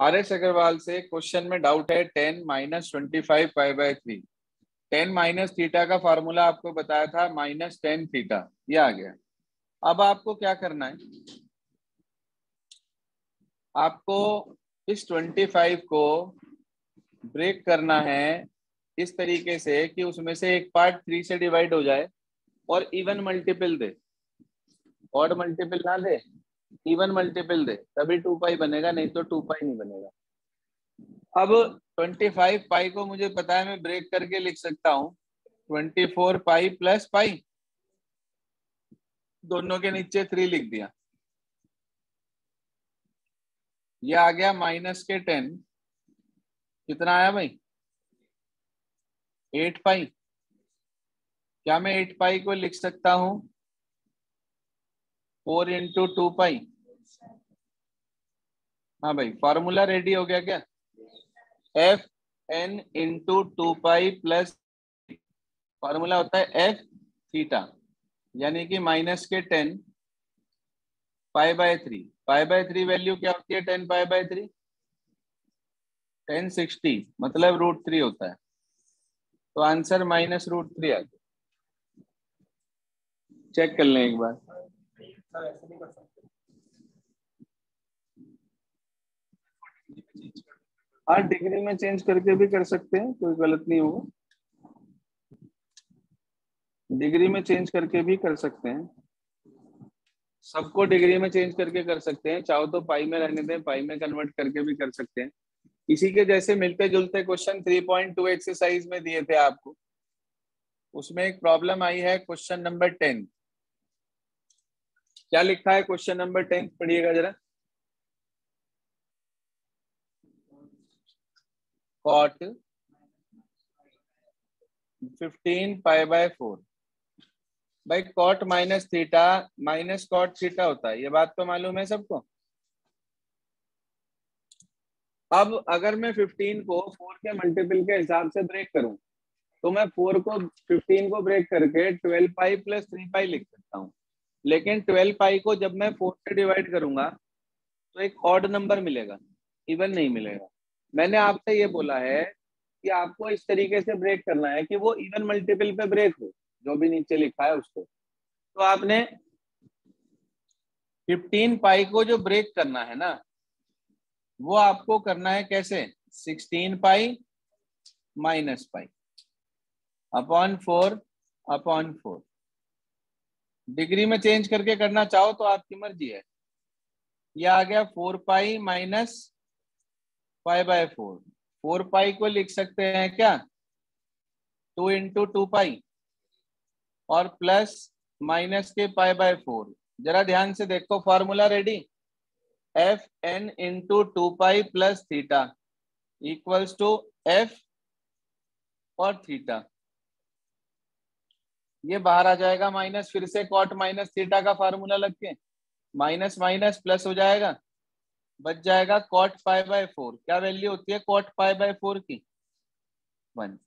RS. Agarwal से question में doubt है 10 minus 25 pi by 3। 10 minus theta का फार्मूला आपको बताया था माइनस 10 थीटा, ये आ गया। अब आपको क्या करना है, आपको इस 25 को ब्रेक करना है इस तरीके से कि उसमें से एक पार्ट 3 से डिवाइड हो जाए और इवन मल्टीपल दे, ऑड मल्टीपल ना दे, इवन मल्टीपल दे, तभी 2 पाई बनेगा, नहीं तो 2 पाई नहीं बनेगा। अब 25 पाई को मुझे पता है मैं ब्रेक करके लिख सकता हूँ 24 पाई प्लस पाई, दोनों के नीचे 3 लिख दिया, ये आ गया माइनस के 10, कितना आया भाई 8 पाई। क्या मैं 8 पाई को लिख सकता हूँ 4 इंटू 2 पाई? हाँ भाई, फॉर्मूला रेडी हो गया क्या? F n into 2 pi plus formula होता है एफ थीटा, यानी कि माइनस के 10 pi by 3। Pi by 3 value क्या होती है 10 पाई बाय 3? 1060, मतलब √3 होता है, तो आंसर माइनस √3 आ गया। चेक कर लें एक बार। हाँ, डिग्री में चेंज करके भी कर सकते हैं, कोई गलत नहीं होगा, डिग्री में चेंज करके भी कर सकते हैं, सबको डिग्री में चेंज करके कर सकते हैं, चाहो तो पाई में रहने दें, पाई में कन्वर्ट करके भी कर सकते हैं। इसी के जैसे मिलते जुलते क्वेश्चन 3.2 एक्सरसाइज में दिए थे आपको, उसमें एक प्रॉब्लम आई है क्वेश्चन नंबर 10। क्या लिखा है क्वेश्चन नंबर 10, पढ़िएगा जरा। Cot 15 pi by 4। भाई cot minus theta minus cot theta होता है, ये बात तो मालूम है सबको। अब अगर मैं 15 को 4 के मल्टीपल के हिसाब से ब्रेक करूं, तो मैं 4 को 15 को ब्रेक करके 12 पाई प्लस 3 पाई लिख सकता हूं, लेकिन 12 पाई को जब मैं 4 से डिवाइड करूंगा तो एक ऑड नंबर मिलेगा, इवन नहीं मिलेगा। मैंने आपसे ये बोला है कि आपको इस तरीके से ब्रेक करना है कि वो इवन मल्टीपल पे ब्रेक हो, जो भी नीचे लिखा है उसको। तो आपने 15 पाई को जो ब्रेक करना है ना, वो आपको करना है कैसे, 16 pi minus pi upon 4 upon 4। Degree में चेंज करके करना चाहो तो आपकी मर्जी है। ये आ गया 4 पाई माइनस पाई बाय 4। 4 पाई को लिख सकते हैं क्या 2 इंटू 2 पाई और प्लस माइनस के पाई बाय 4। जरा ध्यान से देखो, formula ready, f n into 2 pi plus theta equals to f और थीटा, ये बाहर आ जाएगा माइनस, फिर से कॉट माइनस थीटा का फार्मूला लग के माइनस माइनस प्लस हो जाएगा, बच जाएगा कॉट पाई बाय 4। क्या वैल्यू होती है कॉट पाई बाय 4 की? 1।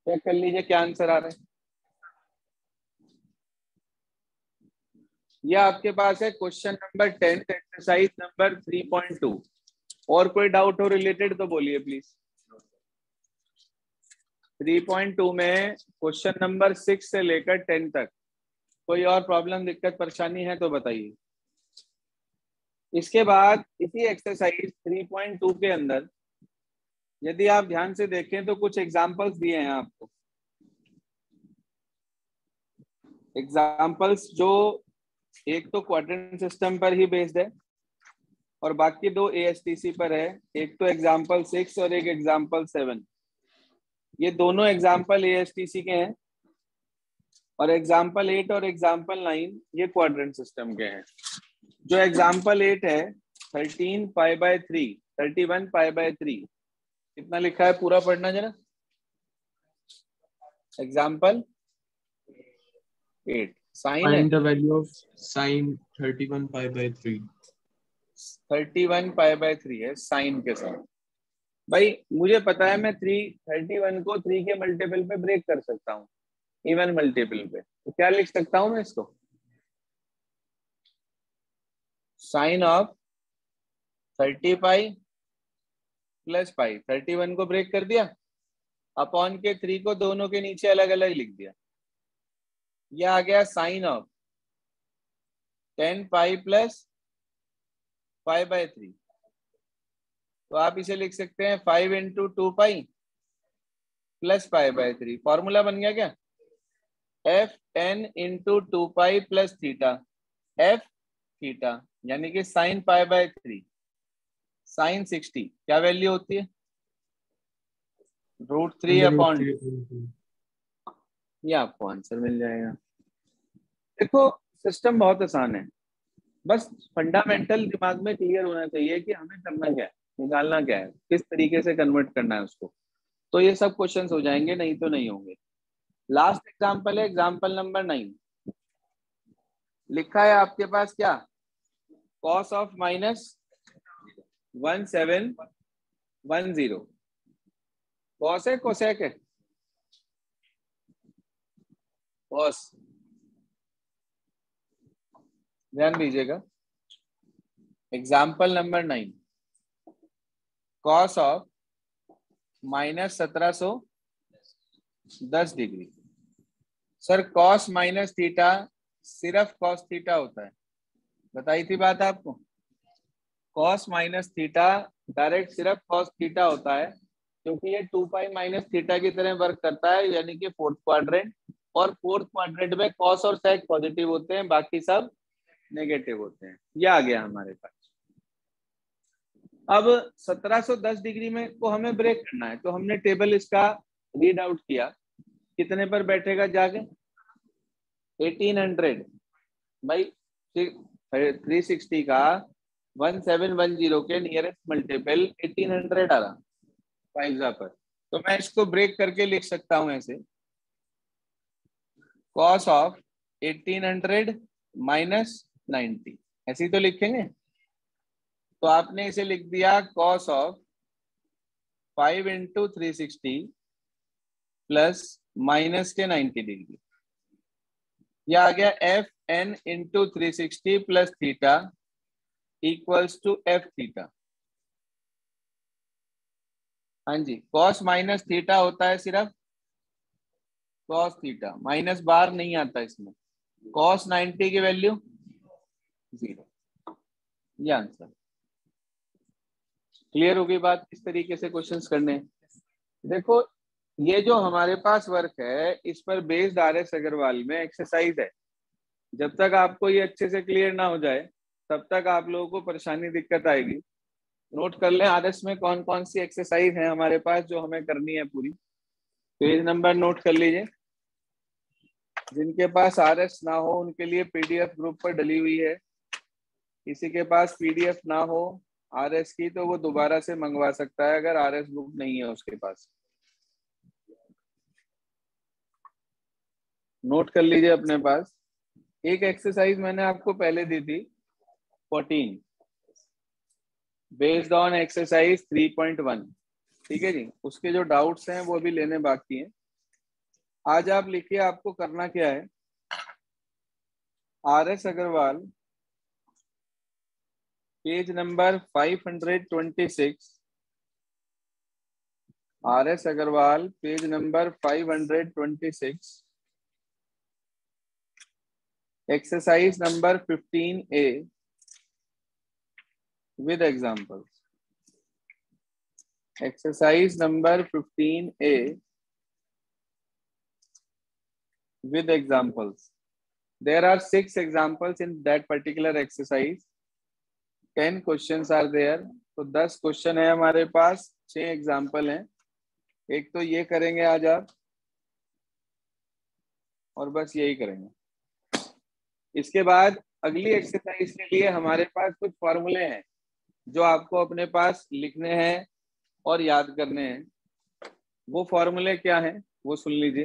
चेक कर लीजिए क्या आंसर आ रहा है। ये आपके पास है क्वेश्चन नंबर 10 एक्सरसाइज नंबर 3.2। और कोई डाउट हो रिलेटेड तो बोलिए प्लीज। 3.2 में क्वेश्चन नंबर 6 से लेकर 10 तक कोई और प्रॉब्लम दिक्कत परेशानी है तो बताइए। इसके बाद इसी एक्सरसाइज 3.2 के अंदर यदि आप ध्यान से देखें तो कुछ एग्जांपल्स दिए हैं आपको, एग्जांपल्स जो एक तो क्वाड्रेंट सिस्टम पर ही बेस्ड है और बाकी 2 एएसटीसी पर है। एक तो एग्जांपल 6 और एक एग्जांपल 7। ये दोनों एग्जांपल एएसटीसी के हैं और एग्जांपल 8 और एग्जांपल 9 ये क्वाड्रेंट सिस्टम के हैं। जो एग्जांपल 8 है 13 पाई बाय 3, 31 पाई बाय 3, कितना लिखा है पूरा पढ़ना जरा। एग्जांपल 8 साइन है, Find the value of sine 31 pi by 3. 31 pi by 3 है साइन के साथ। भाई मुझे पता है मैं 31 को 3 के मल्टीपल पे ब्रेक कर सकता हूँ, इवन मल्टीपल पे, तो क्या लिख सकता हूँ मैं इसको, sine of 30 pi plus pi, 31 को ब्रेक कर दिया, अपॉन के 3 को दोनों के नीचे अलग अलग लिख दिया। यह आ गया साइन ऑफ 10 पाई प्लस 5/3। तो आप इसे लिख सकते हैं 5 इंटू 2 पाई प्लस 5/3। फॉर्मूला बन गया क्या? F n into 2 pi plus theta f theta, यानी कि साइन π/3 साइन 60 क्या वैल्यू होती है? √3 अपॉन, ये आपको आंसर मिल जाएगा। देखो सिस्टम बहुत आसान है, बस फंडामेंटल दिमाग में क्लियर होना चाहिए कि हमें करना क्या है, निकालना क्या है, किस तरीके से कन्वर्ट करना है उसको, तो ये सब क्वेश्चंस हो जाएंगे, नहीं तो नहीं होंगे। लास्ट एग्जांपल है एग्जांपल नंबर 9। लिखा है आपके पास क्या? Cos of -1710। कॉस है कोसेक है? कॉस, ध्यान दीजिएगा। Example number 9, cos of -1710 degree. Sir cos minus theta सिर्फ कॉस थीटा होता है, बताई थी बात आपको। कॉस माइनस थीटा डायरेक्ट सिर्फ कॉस थीटा होता है, क्योंकि ये 2 पाई माइनस थीटा की तरह वर्क करता है, यानी कि फोर्थ क्वाड्रेंट, और फोर्थ क्वाड्रेंट में कॉस और सेक पॉजिटिव होते हैं, बाकी सब नेगेटिव होते हैं। ये आ गया हमारे पास। अब 1710 डिग्री में को हमें ब्रेक करना है, तो हमने टेबल इसका रीड आउट किया, कितने पर बैठेगा जाके? 1800 भाई, 360 का 1710 के नियरेस्ट मल्टीपल 1800 आ रहा पाइजा पर, तो मैं इसको ब्रेक करके लिख सकता हूं ऐसे, कॉस ऑफ 1800 माइनस 90, ऐसे ही तो लिखेंगे। तो आपने इसे लिख दिया cos of 5 into 360 plus minus के 90 डिग्री। यह आ गया f n into 360 plus theta equals to f theta. हाँ जी, कॉस माइनस थीटा होता है सिर्फ कॉस थीटा, माइनस बार नहीं आता इसमें। कॉस 90 की वैल्यू 0। ये आंसर। क्लियर हो गई बात किस तरीके से क्वेश्चंस करने हैं? देखो ये जो हमारे पास वर्क है, इस पर बेस्ड RS अग्रवाल में एक्सरसाइज है। जब तक आपको ये अच्छे से क्लियर ना हो जाए तब तक आप लोगों को परेशानी दिक्कत आएगी। नोट कर लें RS में कौन कौन सी एक्सरसाइज है हमारे पास जो हमें करनी है पूरी। पेज नंबर नोट कर लीजिए। जिनके पास RS ना हो उनके लिए PDF ग्रुप पर डली हुई है। किसी के पास PDF ना हो RS की तो वो दोबारा से मंगवा सकता है अगर RS बुक नहीं है उसके पास। नोट कर लीजिए अपने पास। एक एक्सरसाइज मैंने आपको पहले दी थी 14 बेस्ड ऑन एक्सरसाइज 3.1, ठीक है जी। उसके जो डाउट्स हैं वो भी लेने बाकी हैं। आज आप लिखिए आपको करना क्या है। RS Agarwal page number 526, RS Agarwal page number 526, exercise number 15A with examples. Exercise number 15A with examples. There are 6 examples in that particular exercise. 10 questions are there. तो 10 क्वेश्चन है हमारे पास, 6 एग्जाम्पल हैं। एक तो ये करेंगे आज आप, और बस यही करेंगे। इसके बाद अगली एक्सरसाइज के लिए हमारे पास कुछ फॉर्मूले हैं जो आपको अपने पास लिखने हैं और याद करने हैं। वो फॉर्मूले क्या हैं वो सुन लीजिए।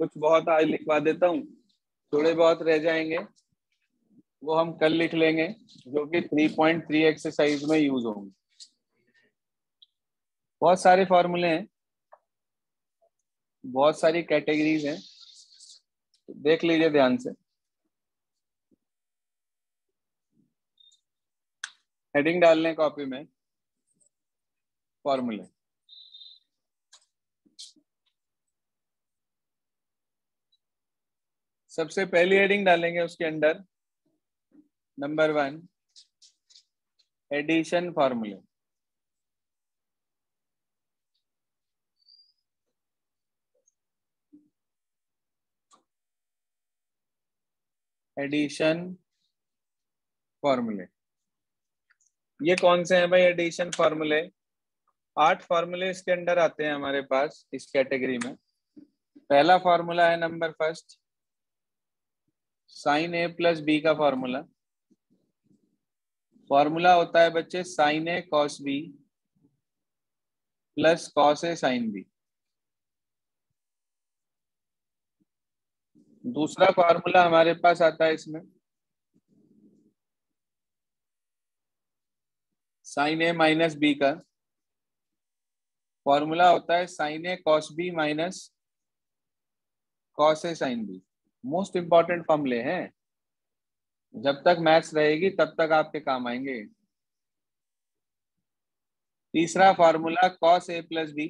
कुछ बहुत आज लिखवा देता हूँ, थोड़े बहुत रह जाएंगे वो हम कल लिख लेंगे, जो कि 3.3 एक्सरसाइज में यूज होंगे। बहुत सारे फॉर्मूले हैं, बहुत सारी कैटेगरीज हैं, देख लीजिए ध्यान से। हेडिंग डालने कॉपी में फॉर्मूले। सबसे पहली हेडिंग डालेंगे उसके अंदर नंबर 1 एडिशन फॉर्मूले। एडिशन फॉर्मूले, ये कौन से हैं भाई एडिशन फॉर्मूले? 8 फॉर्मूले इसके अंदर आते हैं हमारे पास इस कैटेगरी में। पहला फॉर्मूला है number first sign a plus B का फॉर्मूला। फॉर्मूला होता है बच्चे sign A cos b plus cos A sine B. दूसरा फॉर्मूला हमारे पास आता है इसमें साइन ए माइनस बी का। फॉर्मूला होता है sign A cos B minus cos A sine B. Most important फॉर्मूले हैं, जब तक मैथ्स रहेगी तब तक आपके काम आएंगे। तीसरा formula cos a plus B.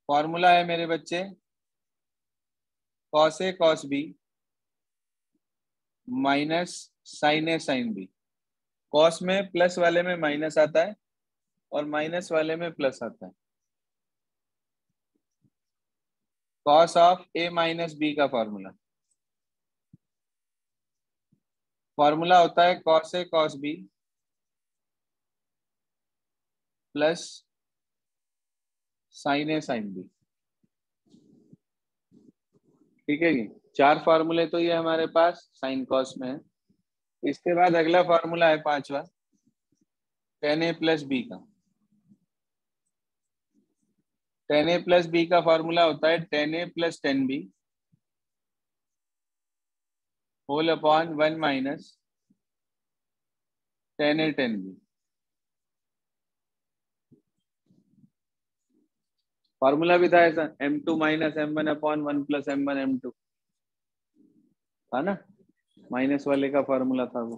Formula है मेरे बच्चे cos A cos B minus sign A sine B. Cos में प्लस वाले में माइनस आता है और माइनस वाले में प्लस आता है। Cos of a minus b का फॉर्मूला। फॉर्मूला होता है कॉस ए कॉस बी प्लस साइन ए साइन बी। ठीक है जी, 4 फॉर्मूले तो ये हमारे पास साइन कॉस में है। इसके बाद अगला फॉर्मूला है 5वां टेन ए प्लस बी का। टेन ए प्लस बी का फॉर्मूला होता है tan A plus tan B whole upon 1 minus tan A tan B. Formula भी था ऐसा m2 minus m1 upon 1 plus m1 m2 था ना, माइनस वाले का फॉर्मूला था वो।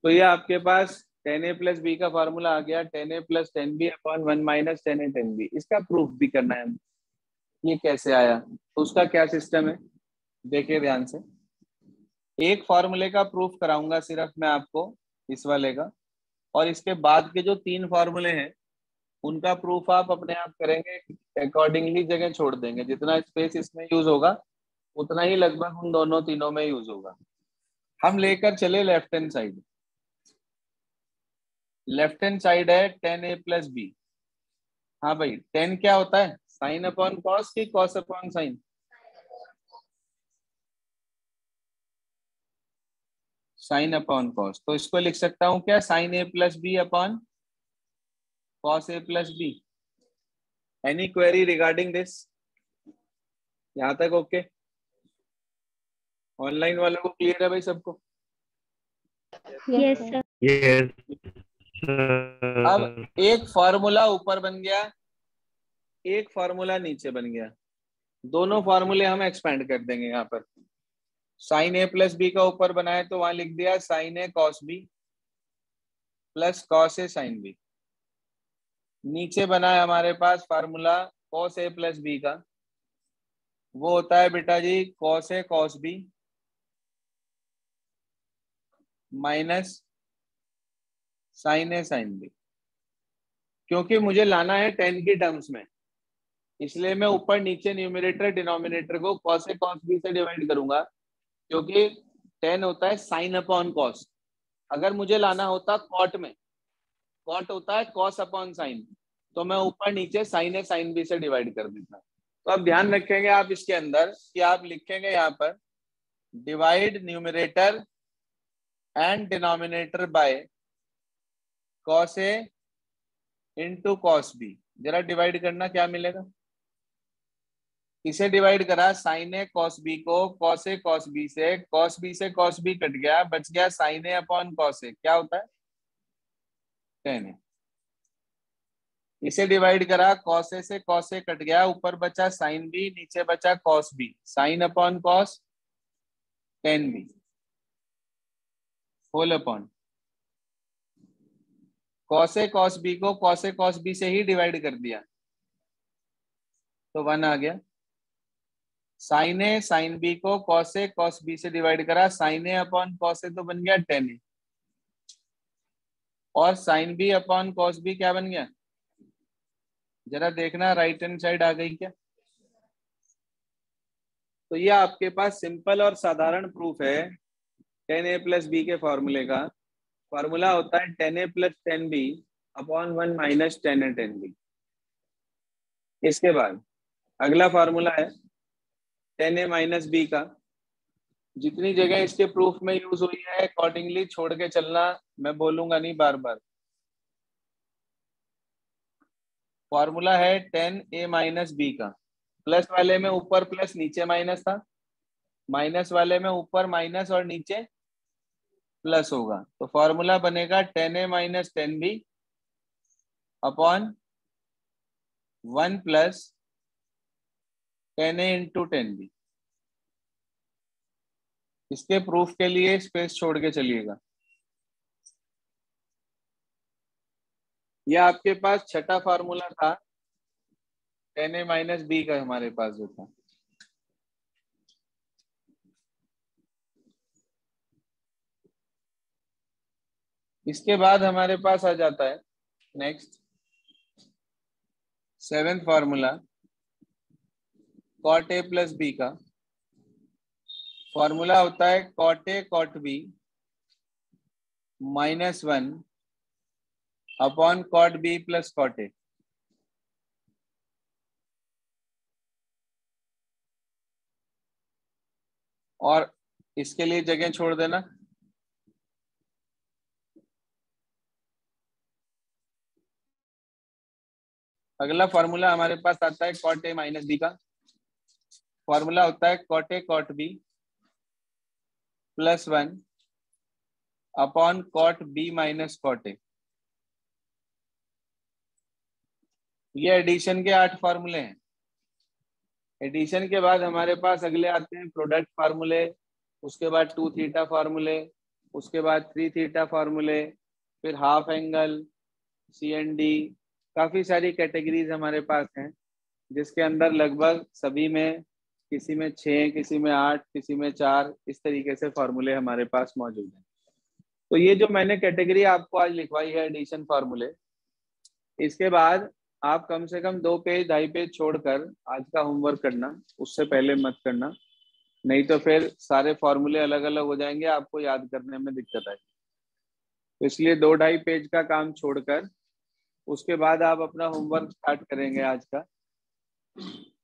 तो ये आपके पास टेन ए प्लस बी का फॉर्मूला आ गया tan A plus tan B upon 1 minus tan A tan B. इसका प्रूफ भी करना है, ये कैसे आया तो उसका क्या सिस्टम है देखिए ध्यान से। एक फॉर्मूले का प्रूफ कराऊंगा सिर्फ मैं आपको इस वाले का, और इसके बाद के जो 3 फॉर्मूले हैं उनका प्रूफ आप अपने आप करेंगे, अकॉर्डिंगली जगह छोड़ देंगे। जितना स्पेस इसमें यूज होगा उतना ही लगभग उन दोनों तीनों में यूज होगा। हम लेकर चले left hand side. Left hand side है टेन ए प्लस बी। हाँ भाई, टेन क्या होता है साइन अपॉन कॉस की cos upon sine? Sine upon cos. तो इसको लिख सकता हूं क्या sine a plus b upon cos a plus b. Any query regarding this? यहां तक ओके? ऑनलाइन वालों को क्लियर है भाई सबको? Yes sir. Yes. अब एक फॉर्मूला ऊपर बन गया, एक फॉर्मूला नीचे बन गया। दोनों फॉर्मूले हम एक्सपेंड कर देंगे। यहाँ पर साइन ए प्लस बी का ऊपर बनाए तो वहां लिख दिया sign A cos b plus cos A sine B. नीचे बना है हमारे पास formula cos a plus B का, वो होता है बेटा जी cos A cos B minus sign A sine B. क्योंकि मुझे लाना है 10 की टर्म्स में, इसलिए मैं ऊपर नीचे न्यूमरेटर डिनोमिनेटर को कॉस ए कॉस बी से डिवाइड करूंगा, क्योंकि 10 होता है साइन अपॉन कॉस। अगर मुझे लाना होता कॉट में, कॉट होता है कॉस अपॉन साइन, तो मैं ऊपर नीचे साइन ए साइन बी से डिवाइड कर देता। तो अब ध्यान रखेंगे आप इसके अंदर कि आप लिखेंगे यहाँ पर divide numerator and denominator by cos A into cos B. जरा डिवाइड करना, क्या मिलेगा? इसे डिवाइड करा साइन ए कॉस बी को कॉस ए कॉस बी से, कॉस बी से कॉस बी कट गया, बच गया sine A upon cos A, क्या होता है 10 ए। इसे डिवाइड करा कॉस ए से कॉस ए कट गया, ऊपर बचा साइन बी, नीचे बचा cos B, sine upon cos 10 B. Whole upon cos ए कॉस बी को कॉस ए कॉस बी से ही डिवाइड कर दिया तो 1 आ गया। साइन ए साइन बी को कॉस ए कॉस बी से डिवाइड करा, sine A upon cos A तो बन गया tan ए, और sine B upon cos B क्या बन गया, जरा देखना राइट हैंड साइड आ गई क्या। तो ये आपके पास सिंपल और साधारण प्रूफ है tan a प्लस बी के फॉर्मूले का। फॉर्मूला होता है tan a plus tan b upon 1 minus tan a tan b। इसके बाद अगला फॉर्मूला है tan a माइनस बी का। जितनी जगह इसके प्रूफ में यूज हुई है अकॉर्डिंगली छोड़ के चलना, मैं बोलूंगा नहीं बार बार। फॉर्मूला है tan a माइनस बी का। प्लस वाले में ऊपर प्लस नीचे माइनस था, माइनस वाले में ऊपर माइनस और नीचे प्लस होगा, तो फॉर्मूला बनेगा tan a minus tan b upon 1 plus tan a into tan b। इसके प्रूफ के लिए स्पेस छोड़ के चलिएगा। यह आपके पास छठा फार्मूला था tan a माइनस बी का हमारे पास जो था। इसके बाद हमारे पास आ जाता है next 7th formula cot a plus B का। फॉर्मूला होता है cot a cot b minus 1 upon cot b plus cot a। और इसके लिए जगह छोड़ देना। अगला फॉर्मूला हमारे पास आता है cot a माइनस बी का। फॉर्मूला होता है cot a cot b plus 1 upon cot b minus cot a। ये एडिशन के 8 फार्मूले हैं। एडिशन के बाद हमारे पास अगले आते हैं प्रोडक्ट फार्मूले, उसके बाद 2 थीटा फार्मूले, उसके बाद 3 थीटा फार्मूले, फिर हाफ एंगल, CND, काफी सारी कैटेगरीज हमारे पास हैं जिसके अंदर लगभग सभी में किसी में 6, किसी में 8, किसी में 4, इस तरीके से फार्मूले हमारे पास मौजूद हैं। तो ये जो मैंने कैटेगरी आपको आज लिखवाई है एडिशन फार्मूले, इसके बाद आप कम से कम 2 पेज 2.5 पेज छोड़कर आज का होमवर्क करना, उससे पहले मत करना, नहीं तो फिर सारे फॉर्मूले अलग अलग हो जाएंगे, आपको याद करने में दिक्कत आएगी। तो इसलिए 2-2.5 पेज का काम छोड़कर उसके बाद आप अपना होमवर्क स्टार्ट करेंगे आज का,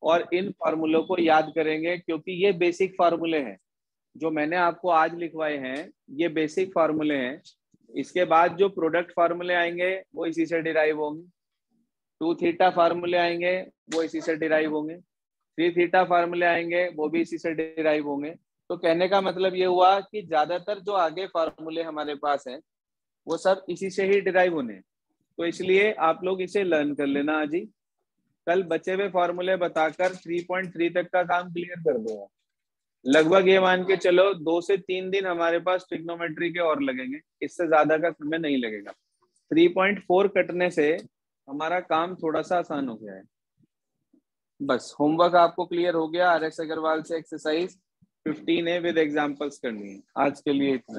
और इन फार्मूलों को याद करेंगे क्योंकि ये बेसिक फार्मूले हैं जो मैंने आपको आज लिखवाए हैं, ये बेसिक फार्मूले हैं। इसके बाद जो प्रोडक्ट फार्मूले आएंगे वो इसी से डिराइव होंगे, 2 थीटा फार्मूले आएंगे वो इसी से डिराइव होंगे, 3 थीटा फार्मूले आएंगे वो भी इसी से डिराइव होंगे। तो कहने का मतलब ये हुआ कि ज्यादातर जो आगे फार्मूले हमारे पास हैं वो सब इसी से ही डिराइव होने हैं। तो इसलिए आप लोग इसे लर्न कर लेना आज ही। कल बचे हुए फॉर्मूले बताकर 3.3 तक का काम क्लियर कर दूंगा। लगभग ये मान के चलो 2 से 3 दिन हमारे पास ट्रिग्नोमेट्री के और लगेंगे, इससे ज्यादा का समय नहीं लगेगा। 3.4 कटने से हमारा काम थोड़ा सा आसान हो गया है। बस होमवर्क आपको क्लियर हो गया। RS अग्रवाल से एक्सरसाइज 15A विद एग्जांपल्स करनी है। आज के लिए इतना है।